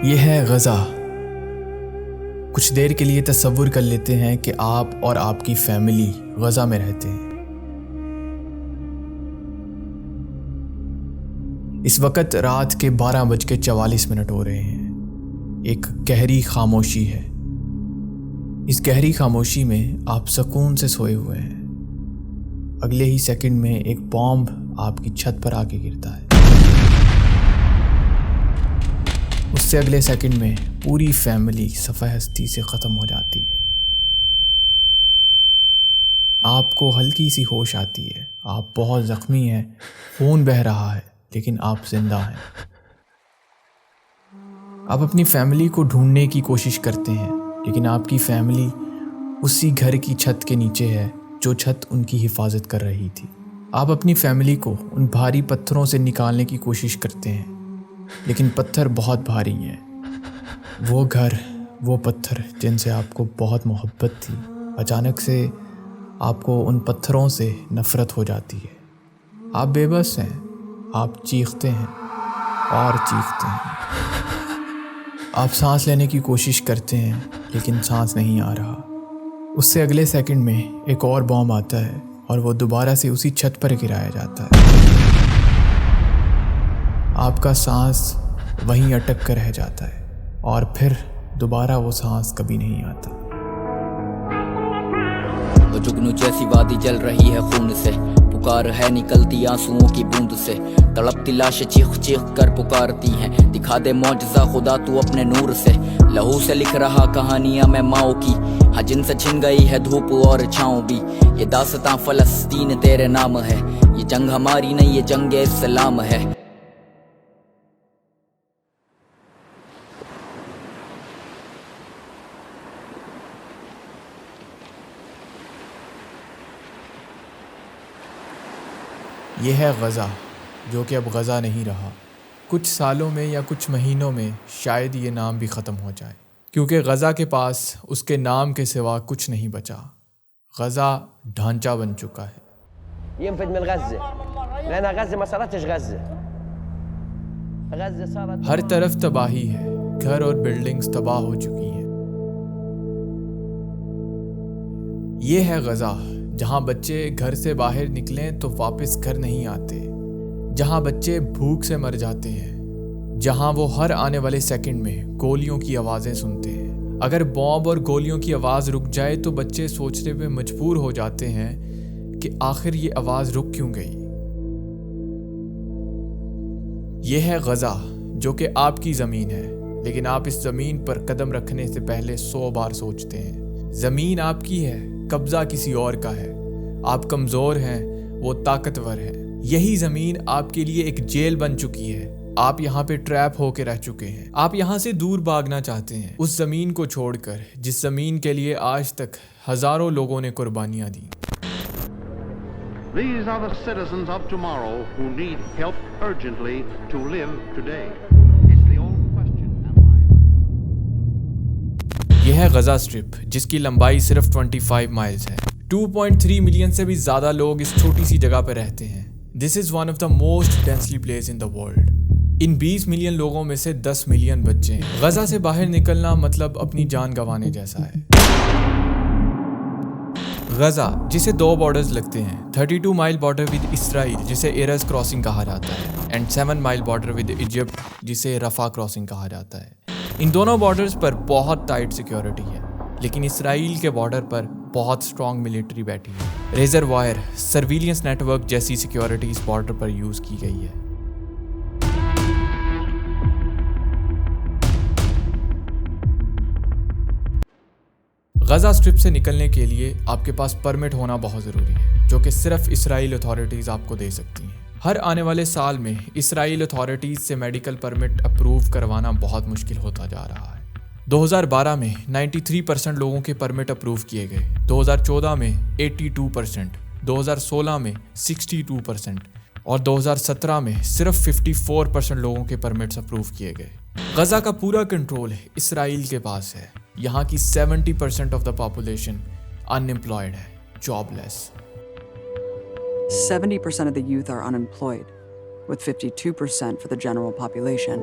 یہ ہے غزہ۔ کچھ دیر کے لیے تصور کر لیتے ہیں کہ آپ اور آپ کی فیملی غزہ میں رہتے ہیں۔ اس وقت رات کے 12:44 ہو رہے ہیں۔ ایک گہری خاموشی ہے۔ اس گہری خاموشی میں آپ سکون سے سوئے ہوئے ہیں۔ اگلے ہی سیکنڈ میں ایک بامب آپ کی چھت پر آ کے گرتا ہے۔ اس سے اگلے سیکنڈ میں پوری فیملی صفحہ ہستی سے ختم ہو جاتی ہے۔ آپ کو ہلکی سی ہوش آتی ہے۔ آپ بہت زخمی ہیں، خون بہہ رہا ہے، لیکن آپ زندہ ہیں۔ آپ اپنی فیملی کو ڈھونڈنے کی کوشش کرتے ہیں، لیکن آپ کی فیملی اسی گھر کی چھت کے نیچے ہے جو چھت ان کی حفاظت کر رہی تھی۔ آپ اپنی فیملی کو ان بھاری پتھروں سے نکالنے کی کوشش کرتے ہیں، لیکن پتھر بہت بھاری ہیں۔ وہ گھر، وہ پتھر جن سے آپ کو بہت محبت تھی، اچانک سے آپ کو ان پتھروں سے نفرت ہو جاتی ہے۔ آپ بے بس ہیں۔ آپ چیختے ہیں اور چیختے ہیں۔ آپ سانس لینے کی کوشش کرتے ہیں، لیکن سانس نہیں آ رہا۔ اس سے اگلے سیکنڈ میں ایک اور بام آتا ہے اور وہ دوبارہ سے اسی چھت پر گرایا جاتا ہے۔ آپ کا سانس وہیں اٹک کر رہ جاتا ہے اور پھر دوبارہ وہ سانس کبھی نہیں آتا۔ وہ جگنو جیسی وادی جل رہی ہے خون سے، پکار ہے نکلتی آنسوؤں کی بوند سے، تڑپتی لاشیں چیخ چیخ کر پکارتی ہیں، دکھا دے معجزہ خدا تو اپنے نور سے۔ لہو سے لکھ رہا کہانیاں میں ماؤں کی، ہاں جن سے چھن گئی ہے دھوپ اور چھاؤں بھی۔ یہ داستاں فلسطین تیرے نام ہے، یہ جنگ ہماری نہیں، یہ جنگ اسلام ہے۔ یہ ہے غزہ، جو کہ اب غزہ نہیں رہا۔ کچھ سالوں میں یا کچھ مہینوں میں شاید یہ نام بھی ختم ہو جائے، کیونکہ غزہ کے پاس اس کے نام کے سوا کچھ نہیں بچا۔ غزہ ڈھانچہ بن چکا ہے۔ ينفد من غزة لأن غزة ما صارتش غزة صارت ہر طرف تباہی ہے، گھر اور بلڈنگز تباہ ہو چکی ہیں۔ یہ ہے غزہ، جہاں بچے گھر سے باہر نکلیں تو واپس گھر نہیں آتے، جہاں بچے بھوک سے مر جاتے ہیں، جہاں وہ ہر آنے والے سیکنڈ میں گولیوں کی آوازیں سنتے ہیں۔ اگر بوم اور گولیوں کی آواز رک جائے تو بچے سوچنے پہ مجبور ہو جاتے ہیں کہ آخر یہ آواز رک کیوں گئی۔ یہ ہے غزہ، جو کہ آپ کی زمین ہے، لیکن آپ اس زمین پر قدم رکھنے سے پہلے 100 بار سوچتے ہیں۔ زمین آپ کی ہے، قبضہ کسی اور کا ہے۔ آپ کمزور ہیں، وہ طاقتور ہے۔ یہی زمین آپ کے لیے ایک جیل بن چکی ہے۔ آپ یہاں پہ ٹریپ ہو کے رہ چکے ہیں۔ آپ یہاں سے دور بھاگنا چاہتے ہیں، اس زمین کو چھوڑ کر جس زمین کے لیے آج تک ہزاروں لوگوں نے قربانیاں دیں۔ These are the citizens of tomorrow who need help urgently to live today. It's the old question, یہ ہے غزہ اسٹرپ، جس کی لمبائی صرف 25 مائلز ہے۔ 2.3 ملین سے بھی زیادہ لوگ اس چھوٹی سی جگہ پہ رہتے ہیں۔ This is one of the most densely placed in the world. In 20 million لوگوں میں سے 10 ملین بچے ہیں۔ غزہ سے باہر نکلنا مطلب اپنی جان گنوانے جیسا ہے۔ غزہ، جسے 2 بارڈرز لگتے ہیں، 32 مائل بارڈر ود اسرائیل جسے ایرز کراسنگ کہا جاتا ہے، اینڈ 7 مائل بارڈر ود ایجپٹ جسے رفح کراسنگ کہا جاتا ہے۔ ان دونوں بارڈرز پر بہت ٹائٹ سیکیورٹی ہے، لیکن اسرائیل کے بارڈر پر بہت سٹرونگ ملٹری بیٹھی ہے۔ Razor wire, surveillance network جیسی سیکیورٹی اس بارڈر پر یوز کی گئی ہے۔ غزہ اسٹرپ سے نکلنے کے لیے آپ کے پاس پرمٹ ہونا بہت ضروری ہے، جو کہ صرف اسرائیل اتھارٹیز آپ کو دے سکتی ہیں۔ ہر آنے والے سال میں اسرائیل اتھارٹیز سے میڈیکل پرمٹ اپروو کروانا بہت مشکل ہوتا جا رہا ہے۔ 2012 میں 93% لوگوں کے پرمٹ اپروو کیے گئے، 2014 میں 82%، 2016 میں 62% اور 2017 میں صرف 54% لوگوں کے پرمٹس اپروو کیے گئے۔ غزہ کا پورا کنٹرول اسرائیل کے پاس ہے۔ یہاں کی 70% آف دا پاپولیشن انمپلائڈ ہے، job less. 70% of the youth are unemployed, with 52% for the general population.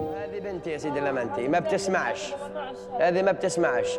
هذه بنتي يا سيدي لمنتي ما بتسمعش، هذه ما بتسمعش،